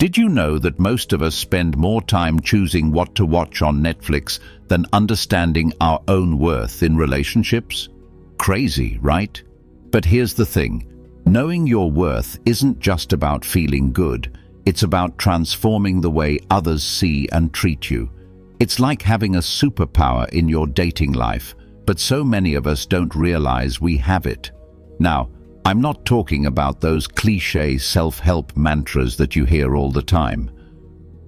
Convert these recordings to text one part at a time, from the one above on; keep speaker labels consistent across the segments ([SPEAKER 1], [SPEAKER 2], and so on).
[SPEAKER 1] Did you know that most of us spend more time choosing what to watch on Netflix than understanding our own worth in relationships? Crazy, right? But here's the thing. Knowing your worth isn't just about feeling good. It's about transforming the way others see and treat you. It's like having a superpower in your dating life, but so many of us don't realize we have it. Now, I'm not talking about those cliché self-help mantras that you hear all the time.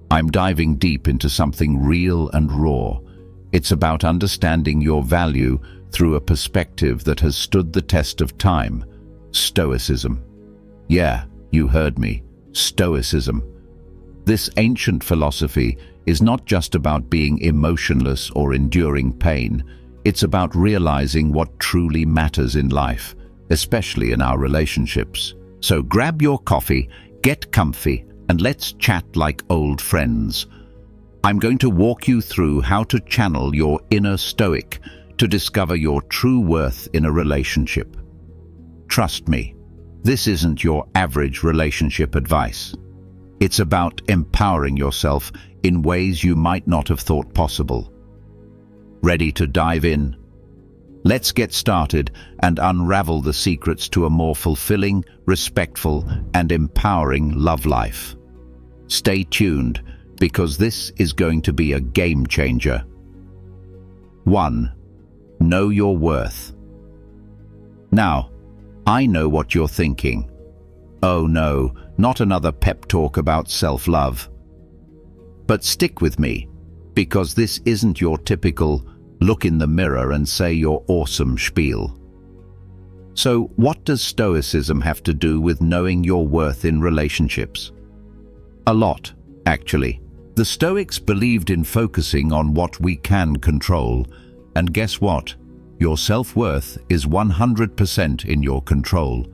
[SPEAKER 1] I'm diving deep into something real and raw. It's about understanding your value through a perspective that has stood the test of time. Stoicism. Yeah, you heard me. Stoicism. This ancient philosophy is not just about being emotionless or enduring pain. It's about realizing what truly matters in life, especially in our relationships. So grab your coffee, get comfy, and let's chat like old friends. I'm going to walk you through how to channel your inner stoic to discover your true worth in a relationship. Trust me, this isn't your average relationship advice. It's about empowering yourself in ways you might not have thought possible. Ready to dive in? Let's get started and unravel the secrets to a more fulfilling, respectful, and empowering love life. Stay tuned, because this is going to be a game changer. 1. Know your worth. Now, I know what you're thinking. Oh no, not another pep talk about self-love. But stick with me, because this isn't your typical look in the mirror and say you're awesome spiel. So what does Stoicism have to do with knowing your worth in relationships? A lot, actually. The Stoics believed in focusing on what we can control, and guess what? Your self-worth is 100% in your control.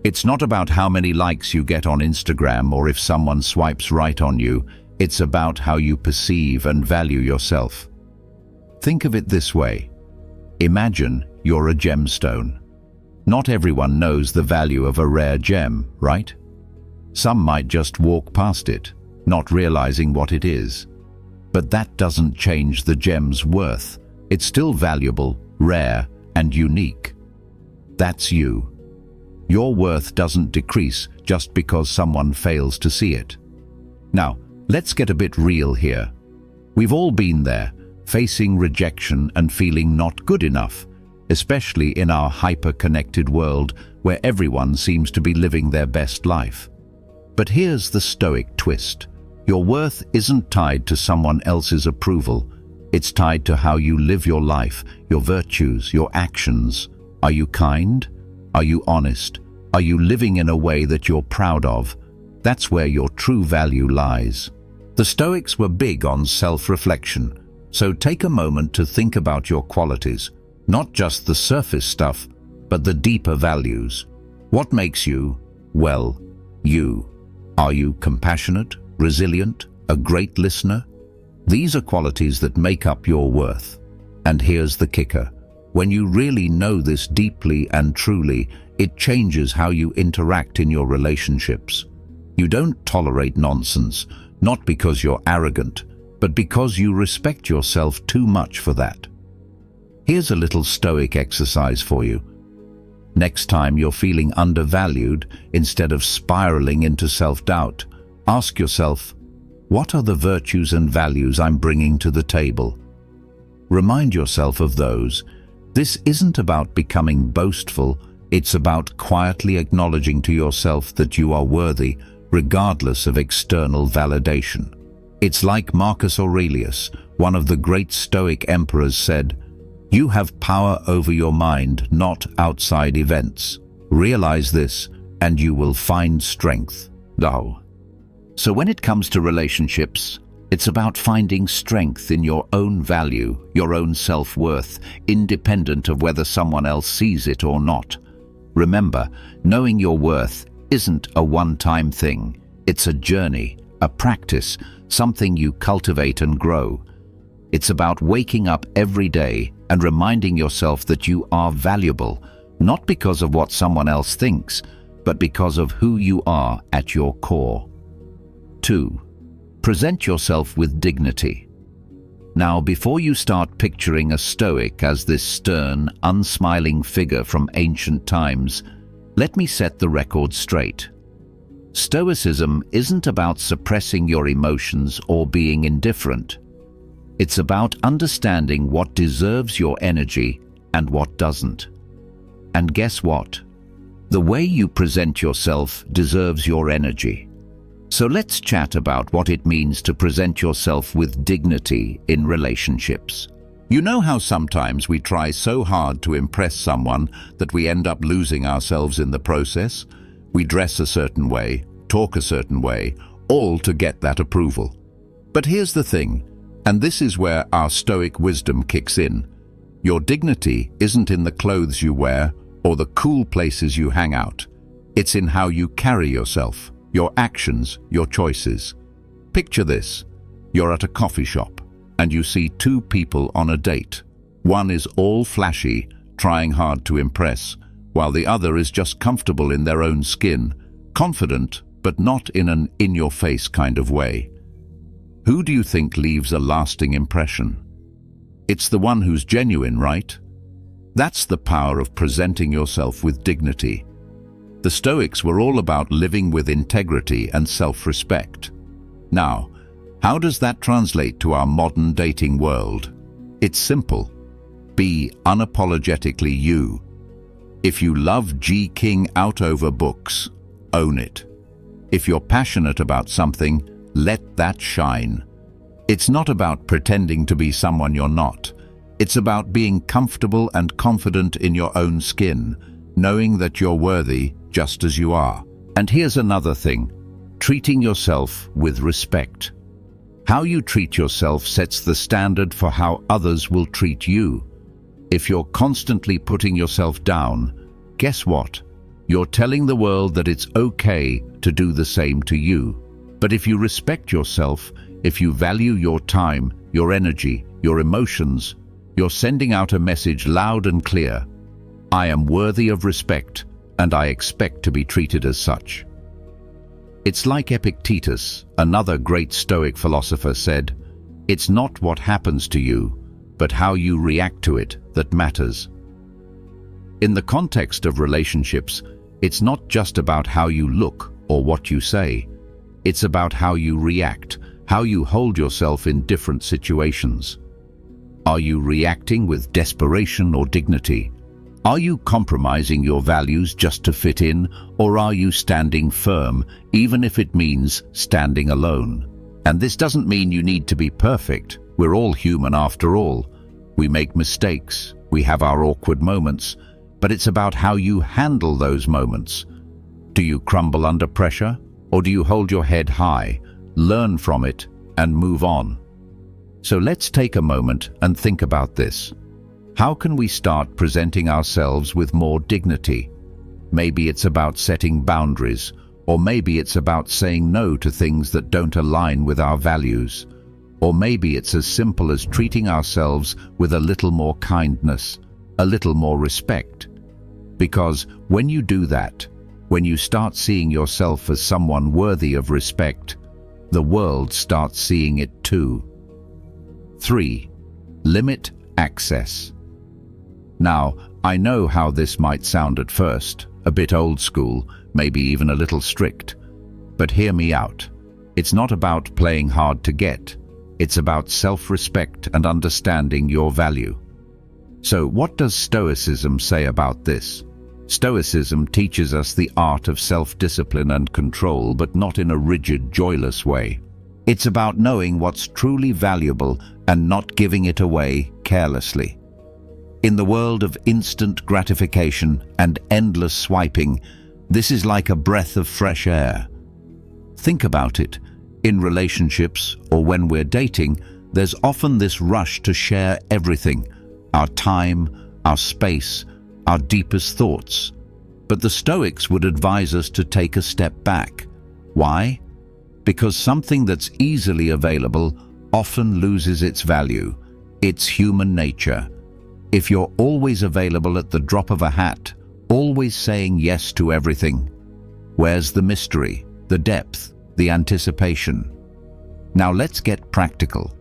[SPEAKER 1] It's not about how many likes you get on Instagram or if someone swipes right on you. It's about how you perceive and value yourself. Think of it this way. Imagine you're a gemstone. Not everyone knows the value of a rare gem, right? Some might just walk past it, not realizing what it is. But that doesn't change the gem's worth. It's still valuable, rare, and unique. That's you. Your worth doesn't decrease just because someone fails to see it. Now, let's get a bit real here. We've all been there, facing rejection and feeling not good enough, especially in our hyper-connected world where everyone seems to be living their best life. But here's the Stoic twist. Your worth isn't tied to someone else's approval. It's tied to how you live your life, your virtues, your actions. Are you kind? Are you honest? Are you living in a way that you're proud of? That's where your true value lies. The Stoics were big on self-reflection. So take a moment to think about your qualities, not just the surface stuff, but the deeper values. What makes you, well, you? Are you compassionate, resilient, a great listener? These are qualities that make up your worth. And here's the kicker. When you really know this deeply and truly, it changes how you interact in your relationships. You don't tolerate nonsense, not because you're arrogant, but because you respect yourself too much for that. Here's a little Stoic exercise for you. Next time you're feeling undervalued, instead of spiraling into self-doubt, ask yourself, what are the virtues and values I'm bringing to the table? Remind yourself of those. This isn't about becoming boastful, it's about quietly acknowledging to yourself that you are worthy, regardless of external validation. It's like Marcus Aurelius, one of the great Stoic emperors, said, "You have power over your mind, not outside events. Realize this, and you will find strength." Oh. So when it comes to relationships, it's about finding strength in your own value, your own self-worth, independent of whether someone else sees it or not. Remember, knowing your worth isn't a one-time thing. It's a journey, a practice, something you cultivate and grow. It's about waking up every day and reminding yourself that you are valuable, not because of what someone else thinks, but because of who you are at your core. 2. Present yourself with dignity. Now, before you start picturing a Stoic as this stern, unsmiling figure from ancient times, let me set the record straight. Stoicism isn't about suppressing your emotions or being indifferent. It's about understanding what deserves your energy and what doesn't. And guess what? The way you present yourself deserves your energy. So let's chat about what it means to present yourself with dignity in relationships. You know how sometimes we try so hard to impress someone that we end up losing ourselves in the process? We dress a certain way, talk a certain way, all to get that approval. But here's the thing, and this is where our Stoic wisdom kicks in. Your dignity isn't in the clothes you wear or the cool places you hang out. It's in how you carry yourself, your actions, your choices. Picture this. You're at a coffee shop and you see two people on a date. One is all flashy, trying hard to impress, while the other is just comfortable in their own skin, confident, but not in an in-your-face kind of way. Who do you think leaves a lasting impression? It's the one who's genuine, right? That's the power of presenting yourself with dignity. The Stoics were all about living with integrity and self-respect. Now, how does that translate to our modern dating world? It's simple. Be unapologetically you. If you love G. King out over books, own it. If you're passionate about something, let that shine. It's not about pretending to be someone you're not. It's about being comfortable and confident in your own skin, knowing that you're worthy just as you are. And here's another thing, treating yourself with respect. How you treat yourself sets the standard for how others will treat you. If you're constantly putting yourself down, guess what? You're telling the world that it's okay to do the same to you. But if you respect yourself, if you value your time, your energy, your emotions, you're sending out a message loud and clear. I am worthy of respect, and I expect to be treated as such. It's like Epictetus, another great Stoic philosopher, said, "It's not what happens to you, but how you react to it that matters." In the context of relationships, it's not just about how you look or what you say. It's about how you react, how you hold yourself in different situations. Are you reacting with desperation or dignity? Are you compromising your values just to fit in, or are you standing firm, even if it means standing alone? And this doesn't mean you need to be perfect. We're all human after all. We make mistakes, we have our awkward moments, but it's about how you handle those moments. Do you crumble under pressure, or do you hold your head high, learn from it, and move on? So let's take a moment and think about this. How can we start presenting ourselves with more dignity? Maybe it's about setting boundaries, or maybe it's about saying no to things that don't align with our values. Or maybe it's as simple as treating ourselves with a little more kindness, a little more respect. Because when you do that, when you start seeing yourself as someone worthy of respect, the world starts seeing it too. 3. Limit access. Now, I know how this might sound at first, a bit old school, maybe even a little strict. But hear me out. It's not about playing hard to get. It's about self-respect and understanding your value. So what does Stoicism say about this? Stoicism teaches us the art of self-discipline and control, but not in a rigid, joyless way. It's about knowing what's truly valuable and not giving it away carelessly. In the world of instant gratification and endless swiping, this is like a breath of fresh air. Think about it. In relationships or when we're dating, there's often this rush to share everything, our time, our space, our deepest thoughts. But the Stoics would advise us to take a step back. Why? Because something that's easily available often loses its value. It's human nature. If you're always available at the drop of a hat, always saying yes to everything, where's the mystery, the depth, the anticipation. Now let's get practical.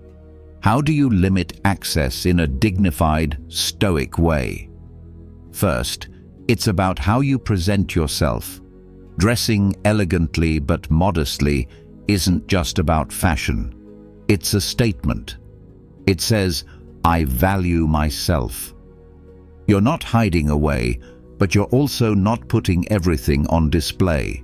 [SPEAKER 1] How do you limit access in a dignified, stoic way? First, it's about how you present yourself. Dressing elegantly but modestly isn't just about fashion. It's a statement. It says, "I value myself." You're not hiding away, but you're also not putting everything on display.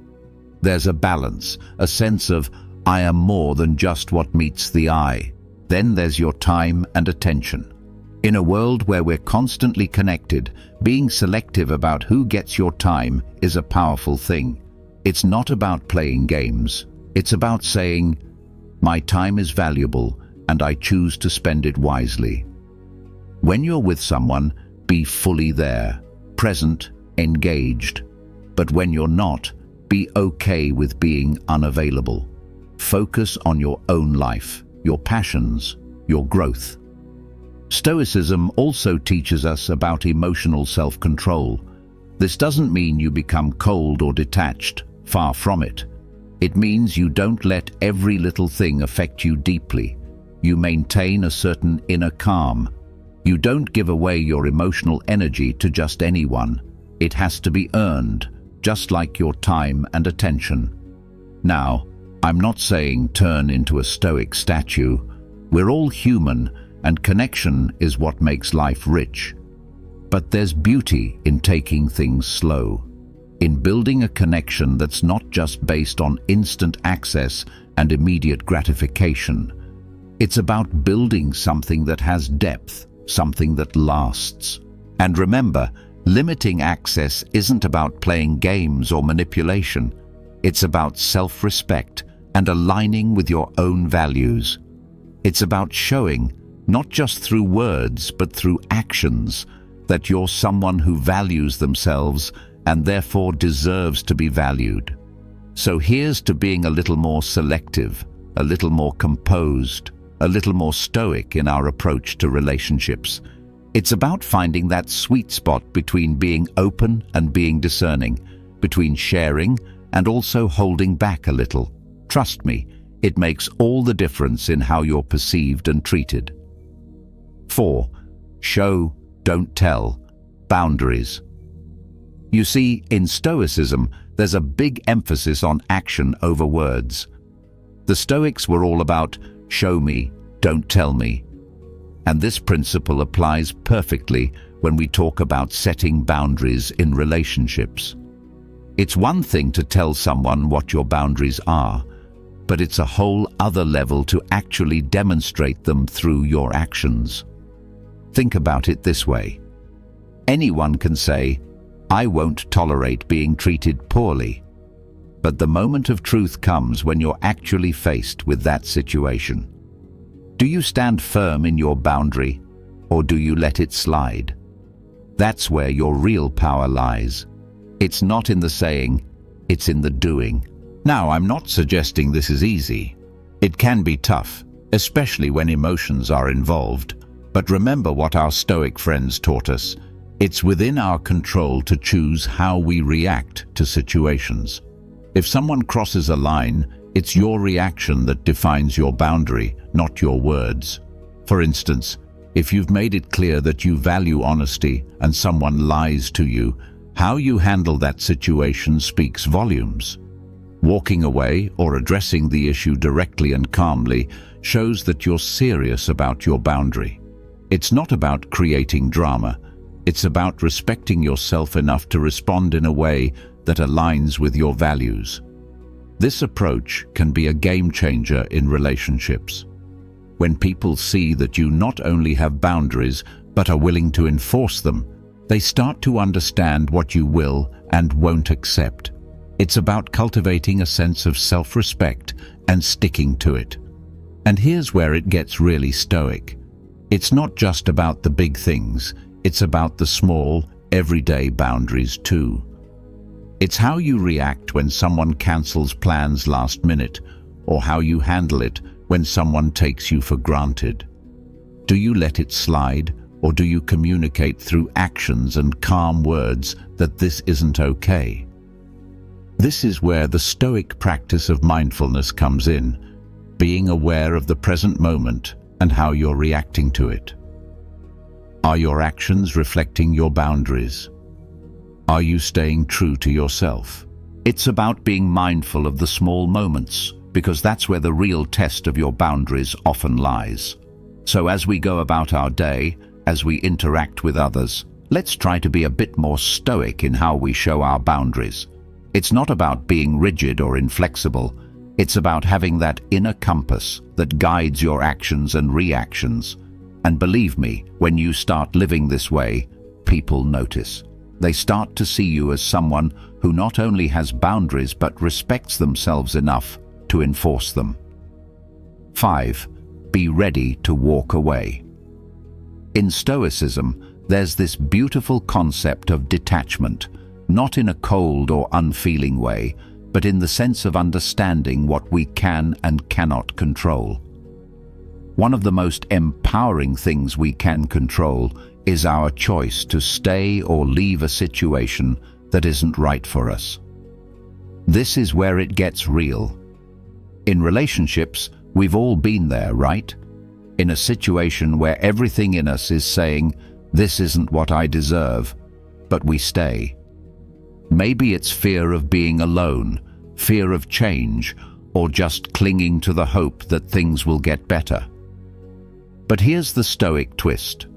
[SPEAKER 1] There's a balance, a sense of, "I am more than just what meets the eye." Then there's your time and attention. In a world where we're constantly connected, being selective about who gets your time is a powerful thing. It's not about playing games. It's about saying, "My time is valuable and I choose to spend it wisely." When you're with someone, be fully there, present, engaged. But when you're not, be okay with being unavailable. Focus on your own life, your passions, your growth. Stoicism also teaches us about emotional self-control. This doesn't mean you become cold or detached, far from it. It means you don't let every little thing affect you deeply. You maintain a certain inner calm. You don't give away your emotional energy to just anyone. It has to be earned, just like your time and attention. Now, I'm not saying turn into a stoic statue. We're all human, and connection is what makes life rich. But there's beauty in taking things slow, in building a connection that's not just based on instant access and immediate gratification. It's about building something that has depth, something that lasts. And remember, limiting access isn't about playing games or manipulation. It's about self-respect and aligning with your own values. It's about showing, not just through words but through actions, that you're someone who values themselves and therefore deserves to be valued. So here's to being a little more selective, a little more composed, a little more stoic in our approach to relationships. It's about finding that sweet spot between being open and being discerning, between sharing and also holding back a little. Trust me, it makes all the difference in how you're perceived and treated. 4. Show, don't tell. Boundaries. You see, in Stoicism, there's a big emphasis on action over words. The Stoics were all about show me, don't tell me. And this principle applies perfectly when we talk about setting boundaries in relationships. It's one thing to tell someone what your boundaries are, but it's a whole other level to actually demonstrate them through your actions. Think about it this way. Anyone can say, "I won't tolerate being treated poorly." But the moment of truth comes when you're actually faced with that situation. Do you stand firm in your boundary, or do you let it slide? That's where your real power lies. It's not in the saying, it's in the doing. Now, I'm not suggesting this is easy. It can be tough, especially when emotions are involved. But remember what our Stoic friends taught us. It's within our control to choose how we react to situations. If someone crosses a line, it's your reaction that defines your boundary, not your words. For instance, if you've made it clear that you value honesty and someone lies to you, how you handle that situation speaks volumes. Walking away or addressing the issue directly and calmly shows that you're serious about your boundary. It's not about creating drama. It's about respecting yourself enough to respond in a way that aligns with your values. This approach can be a game changer in relationships. When people see that you not only have boundaries but are willing to enforce them, they start to understand what you will and won't accept. It's about cultivating a sense of self-respect and sticking to it. And here's where it gets really stoic. It's not just about the big things, it's about the small, everyday boundaries too. It's how you react when someone cancels plans last minute, or how you handle it when someone takes you for granted. Do you let it slide, or do you communicate through actions and calm words that this isn't okay? This is where the Stoic practice of mindfulness comes in, being aware of the present moment and how you're reacting to it. Are your actions reflecting your boundaries? Are you staying true to yourself? It's about being mindful of the small moments, because that's where the real test of your boundaries often lies. So as we go about our day, as we interact with others, let's try to be a bit more stoic in how we show our boundaries. It's not about being rigid or inflexible. It's about having that inner compass that guides your actions and reactions. And believe me, when you start living this way, people notice. They start to see you as someone who not only has boundaries but respects themselves enough to enforce them. 5. Be ready to walk away. In Stoicism, there's this beautiful concept of detachment, not in a cold or unfeeling way, but in the sense of understanding what we can and cannot control. One of the most empowering things we can control is our choice to stay or leave a situation that isn't right for us. This is where it gets real. In relationships, we've all been there, right? In a situation where everything in us is saying, "This isn't what I deserve," but we stay. Maybe it's fear of being alone, fear of change, or just clinging to the hope that things will get better. But here's the Stoic twist.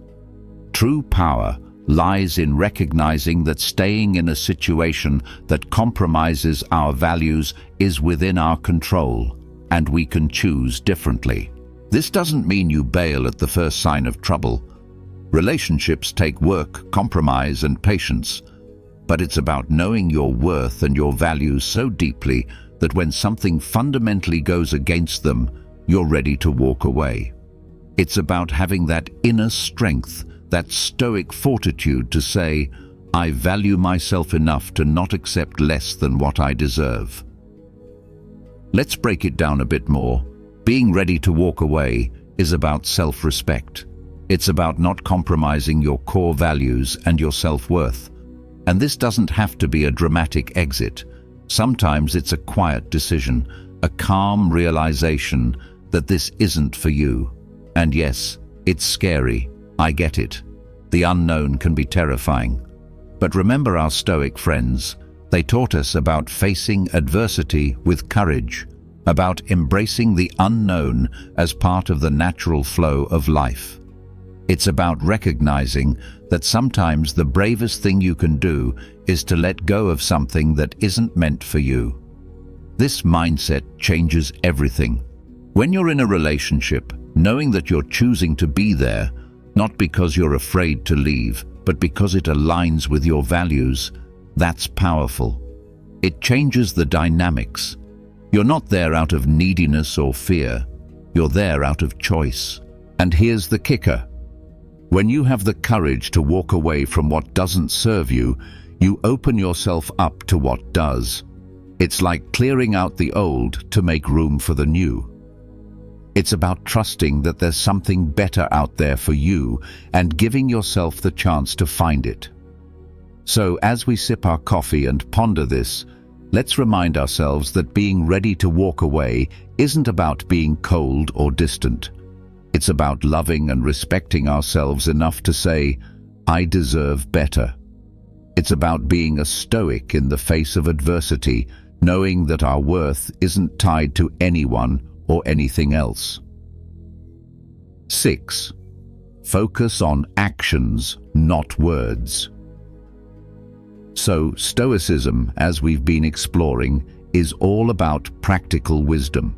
[SPEAKER 1] True power lies in recognizing that staying in a situation that compromises our values is within our control, and we can choose differently. This doesn't mean you bail at the first sign of trouble. Relationships take work, compromise, and patience. But it's about knowing your worth and your values so deeply that when something fundamentally goes against them, you're ready to walk away. It's about having that inner strength, that stoic fortitude to say, "I value myself enough to not accept less than what I deserve." Let's break it down a bit more. Being ready to walk away is about self-respect. It's about not compromising your core values and your self-worth. And this doesn't have to be a dramatic exit. Sometimes it's a quiet decision, a calm realization that this isn't for you. And yes, it's scary. I get it. The unknown can be terrifying. But remember our Stoic friends. They taught us about facing adversity with courage, about embracing the unknown as part of the natural flow of life. It's about recognizing that sometimes the bravest thing you can do is to let go of something that isn't meant for you. This mindset changes everything. When you're in a relationship, knowing that you're choosing to be there, not because you're afraid to leave, but because it aligns with your values, that's powerful. It changes the dynamics. You're not there out of neediness or fear. You're there out of choice. And here's the kicker. When you have the courage to walk away from what doesn't serve you, you open yourself up to what does. It's like clearing out the old to make room for the new. It's about trusting that there's something better out there for you and giving yourself the chance to find it. So as we sip our coffee and ponder this, let's remind ourselves that being ready to walk away isn't about being cold or distant. It's about loving and respecting ourselves enough to say, "I deserve better." It's about being a stoic in the face of adversity, knowing that our worth isn't tied to anyone or anything else. 6. Focus on actions, not words. So, Stoicism, as we've been exploring, is all about practical wisdom.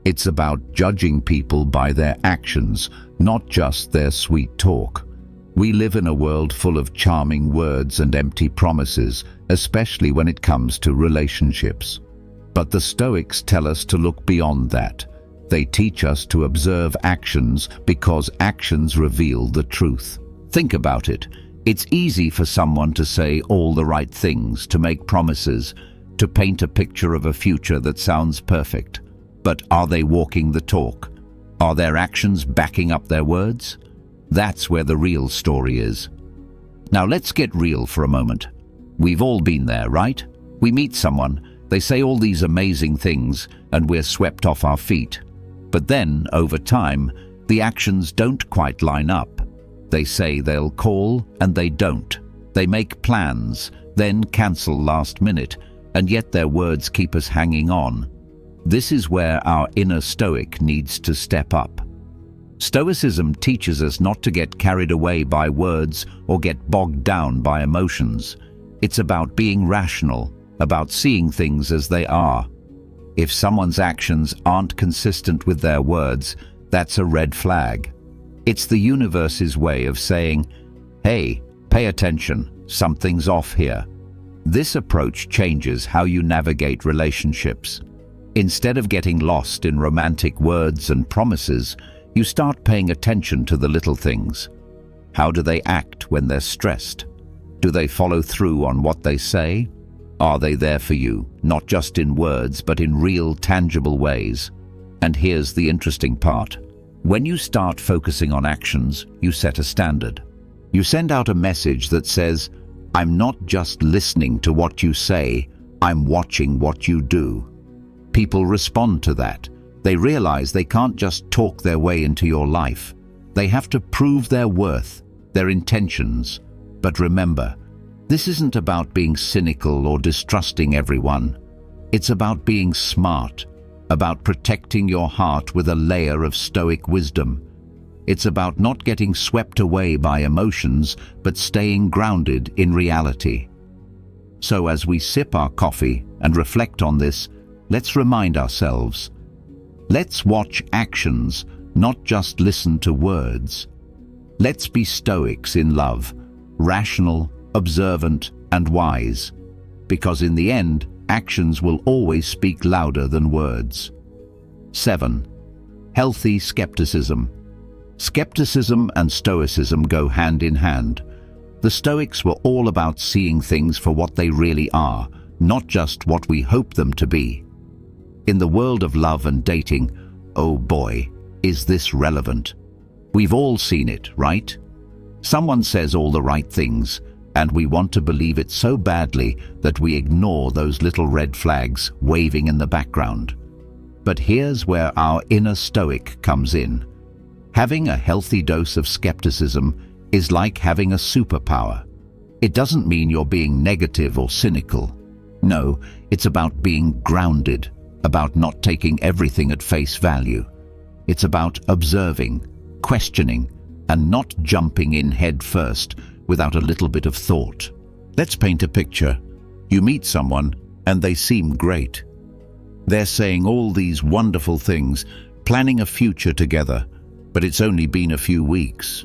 [SPEAKER 1] It's about judging people by their actions, not just their sweet talk. We live in a world full of charming words and empty promises, especially when it comes to relationships. But the Stoics tell us to look beyond that. They teach us to observe actions because actions reveal the truth. Think about it. It's easy for someone to say all the right things, to make promises, to paint a picture of a future that sounds perfect. But are they walking the talk? Are their actions backing up their words? That's where the real story is. Now let's get real for a moment. We've all been there, right? We meet someone, They say all these amazing things and we're swept off our feet. But then, over time, the actions don't quite line up. They say they'll call and they don't. They make plans, then cancel last minute, and yet their words keep us hanging on. This is where our inner Stoic needs to step up. Stoicism teaches us not to get carried away by words or get bogged down by emotions. It's about being rational, about seeing things as they are. If someone's actions aren't consistent with their words, that's a red flag. It's the universe's way of saying, hey, pay attention, something's off here. This approach changes how you navigate relationships. Instead of getting lost in romantic words and promises, you start paying attention to the little things. How do they act when they're stressed? Do they follow through on what they say? Are they there for you, not just in words, but in real, tangible ways? And here's the interesting part. When you start focusing on actions, you set a standard. You send out a message that says, I'm not just listening to what you say, I'm watching what you do. People respond to that. They realize they can't just talk their way into your life. They have to prove their worth, their intentions. But remember, this isn't about being cynical or distrusting everyone. It's about being smart, about protecting your heart with a layer of Stoic wisdom. It's about not getting swept away by emotions, but staying grounded in reality. So as we sip our coffee and reflect on this, let's remind ourselves. Let's watch actions, not just listen to words. Let's be Stoics in love, rational, observant, and wise. Because in the end, actions will always speak louder than words. 7. Healthy skepticism. Skepticism and Stoicism go hand in hand. The Stoics were all about seeing things for what they really are, not just what we hope them to be. In the world of love and dating, oh boy, is this relevant. We've all seen it, right? Someone says all the right things, and we want to believe it so badly that we ignore those little red flags waving in the background. But here's where our inner Stoic comes in. Having a healthy dose of skepticism is like having a superpower. It doesn't mean you're being negative or cynical. No, it's about being grounded, about not taking everything at face value. It's about observing, questioning, and not jumping in head first without a little bit of thought. Let's paint a picture. You meet someone and they seem great. They're saying all these wonderful things, planning a future together, but it's only been a few weeks.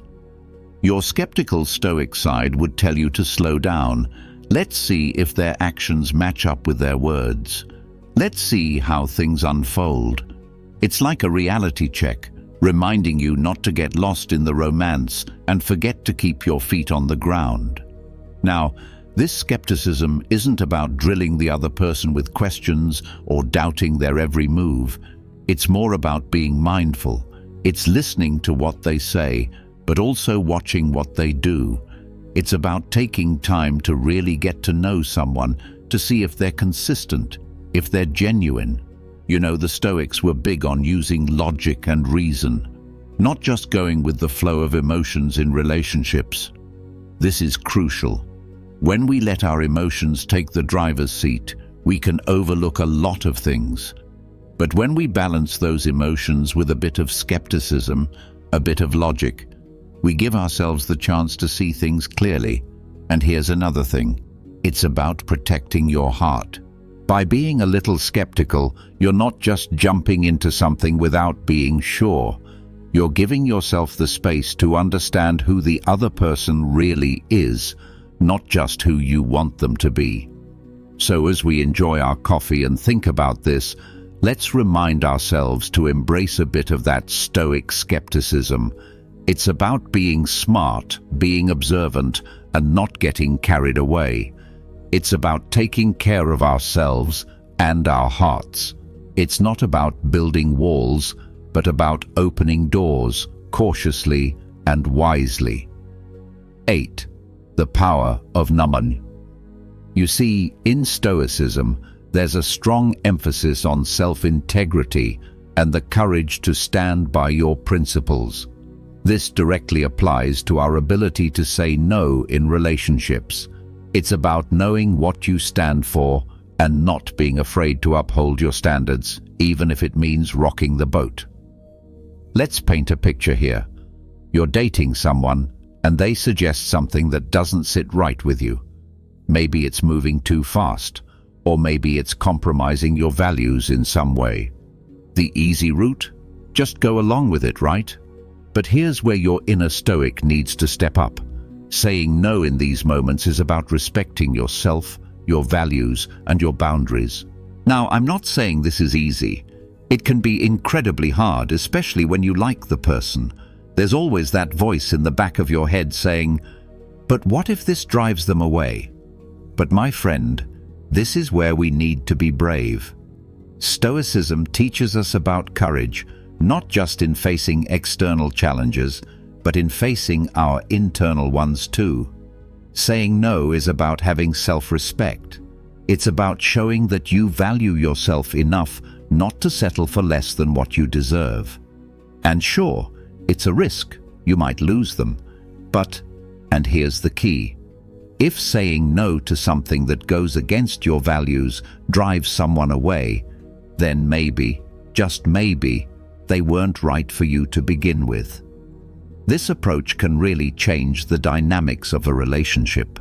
[SPEAKER 1] Your skeptical Stoic side would tell you to slow down. Let's see if their actions match up with their words. Let's see how things unfold. It's like a reality check, reminding you not to get lost in the romance and forget to keep your feet on the ground. Now, this skepticism isn't about drilling the other person with questions or doubting their every move. It's more about being mindful. It's listening to what they say, but also watching what they do. It's about taking time to really get to know someone, to see if they're consistent, if they're genuine. You know, the Stoics were big on using logic and reason, not just going with the flow of emotions in relationships. This is crucial. When we let our emotions take the driver's seat, we can overlook a lot of things. But when we balance those emotions with a bit of skepticism, a bit of logic, we give ourselves the chance to see things clearly. And here's another thing. It's about protecting your heart. By being a little skeptical, you're not just jumping into something without being sure. You're giving yourself the space to understand who the other person really is, not just who you want them to be. So as we enjoy our coffee and think about this, let's remind ourselves to embrace a bit of that Stoic skepticism. It's about being smart, being observant, and not getting carried away. It's about taking care of ourselves and our hearts. It's not about building walls, but about opening doors cautiously and wisely. 8. The power of naman. You see, in Stoicism, There's a strong emphasis on self-integrity and the courage to stand by your principles. This directly applies to our ability to say no in relationships. It's about knowing what you stand for and not being afraid to uphold your standards, even if it means rocking the boat. Let's paint a picture here. You're dating someone and they suggest something that doesn't sit right with you. Maybe it's moving too fast, or maybe it's compromising your values in some way. The easy route? Just go along with it, right? But here's where your inner Stoic needs to step up. Saying no in these moments is about respecting yourself, your values, and your boundaries. Now, I'm not saying this is easy. It can be incredibly hard, especially when you like the person. There's always that voice in the back of your head saying, "But what if this drives them away?" But my friend, this is where we need to be brave. Stoicism teaches us about courage, not just in facing external challenges, but in facing our internal ones too. Saying no is about having self-respect. It's about showing that you value yourself enough not to settle for less than what you deserve. And sure, it's a risk. You might lose them. But, and here's the key, if saying no to something that goes against your values drives someone away, then maybe, just maybe, they weren't right for you to begin with. This approach can really change the dynamics of a relationship.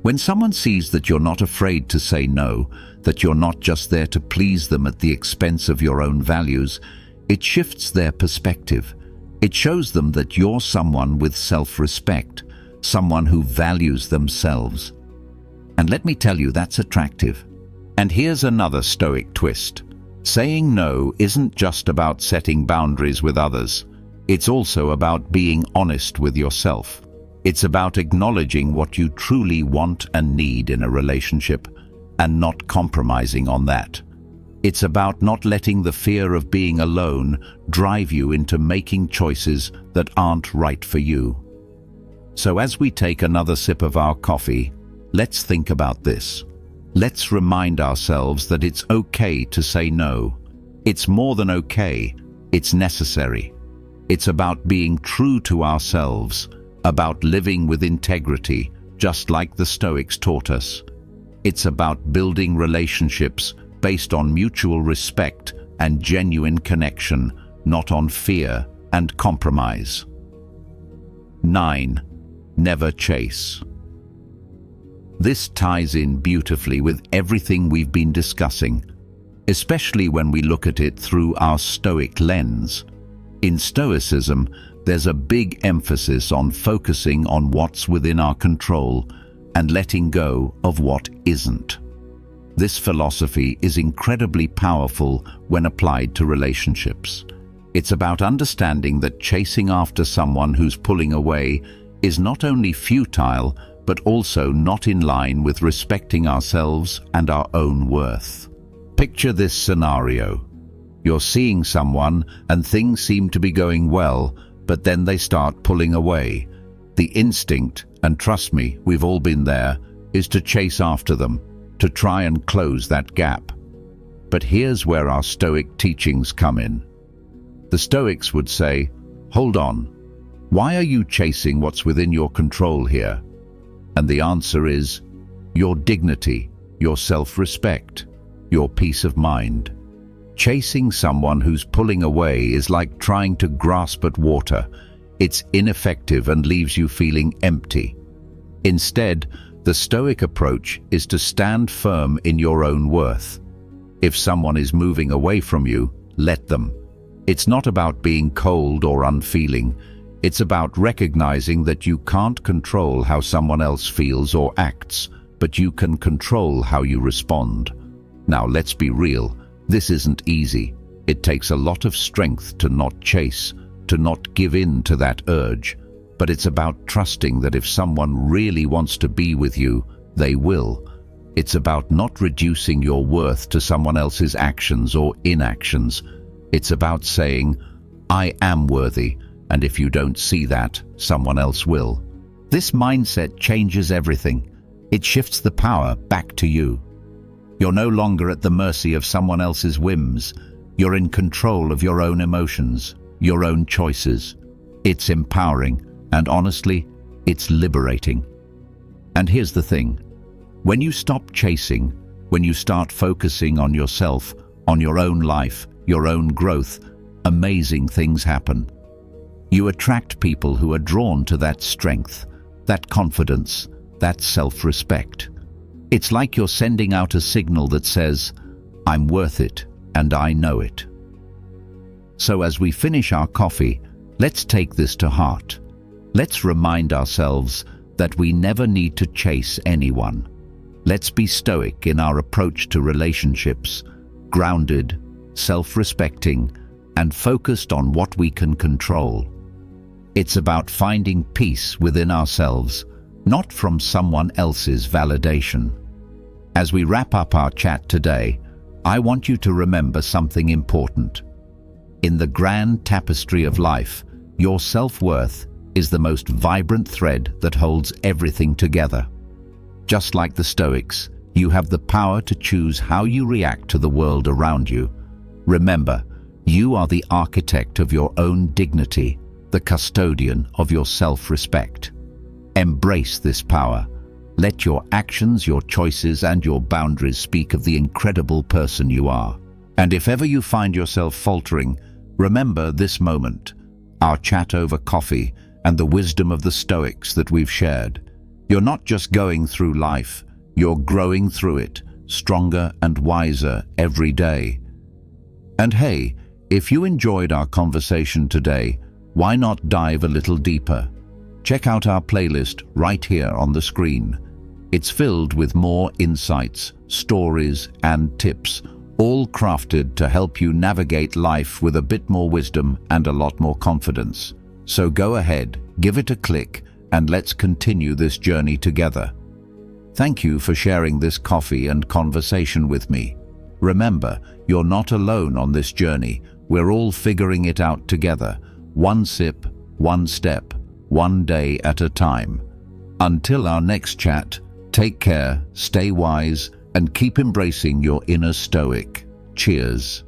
[SPEAKER 1] When someone sees that you're not afraid to say no, that you're not just there to please them at the expense of your own values, it shifts their perspective. It shows them that you're someone with self-respect, someone who values themselves. And let me tell you, that's attractive. And here's another Stoic twist. Saying no isn't just about setting boundaries with others. It's also about being honest with yourself. It's about acknowledging what you truly want and need in a relationship and not compromising on that. It's about not letting the fear of being alone drive you into making choices that aren't right for you. So as we take another sip of our coffee, let's think about this. Let's remind ourselves that it's okay to say no. It's more than okay, it's necessary. It's about being true to ourselves, about living with integrity, just like the Stoics taught us. It's about building relationships based on mutual respect and genuine connection, not on fear and compromise. 9. Never chase. This ties in beautifully with everything we've been discussing, especially when we look at it through our Stoic lens. In Stoicism, there's a big emphasis on focusing on what's within our control and letting go of what isn't. This philosophy is incredibly powerful when applied to relationships. It's about understanding that chasing after someone who's pulling away is not only futile, but also not in line with respecting ourselves and our own worth. Picture this scenario. You're seeing someone and things seem to be going well, but then they start pulling away. The instinct, and trust me, we've all been there, is to chase after them, to try and close that gap. But here's where our Stoic teachings come in. The Stoics would say, hold on, why are you chasing what's within your control here? And the answer is, your dignity, your self-respect, your peace of mind. Chasing someone who's pulling away is like trying to grasp at water. It's ineffective and leaves you feeling empty. Instead, the Stoic approach is to stand firm in your own worth. If someone is moving away from you, let them. It's not about being cold or unfeeling. It's about recognizing that you can't control how someone else feels or acts, but you can control how you respond. Now, let's be real. This isn't easy. It takes a lot of strength to not chase, to not give in to that urge. But it's about trusting that if someone really wants to be with you, they will. It's about not reducing your worth to someone else's actions or inactions. It's about saying, I am worthy, and if you don't see that, someone else will. This mindset changes everything. It shifts the power back to you. You're no longer at the mercy of someone else's whims. You're in control of your own emotions, your own choices. It's empowering, and honestly, it's liberating. And here's the thing. When you stop chasing, when you start focusing on yourself, on your own life, your own growth, amazing things happen. You attract people who are drawn to that strength, that confidence, that self-respect. It's like you're sending out a signal that says, I'm worth it, and I know it. So as we finish our coffee, let's take this to heart. Let's remind ourselves that we never need to chase anyone. Let's be stoic in our approach to relationships, grounded, self-respecting, and focused on what we can control. It's about finding peace within ourselves, not from someone else's validation. As we wrap up our chat today, I want you to remember something important. In the grand tapestry of life, your self-worth is the most vibrant thread that holds everything together. Just like the Stoics, you have the power to choose how you react to the world around you. Remember, you are the architect of your own dignity, the custodian of your self-respect. Embrace this power. Let your actions, your choices, and your boundaries speak of the incredible person you are. And if ever you find yourself faltering, remember this moment, our chat over coffee, and the wisdom of the Stoics that we've shared. You're not just going through life, you're growing through it, stronger and wiser every day. And hey, if you enjoyed our conversation today, why not dive a little deeper? Check out our playlist right here on the screen. It's filled with more insights, stories, and tips, all crafted to help you navigate life with a bit more wisdom and a lot more confidence. So go ahead, give it a click, and let's continue this journey together. Thank you for sharing this coffee and conversation with me. Remember, you're not alone on this journey. We're all figuring it out together, one sip, one step, one day at a time. Until our next chat, take care, stay wise, and keep embracing your inner stoic. Cheers.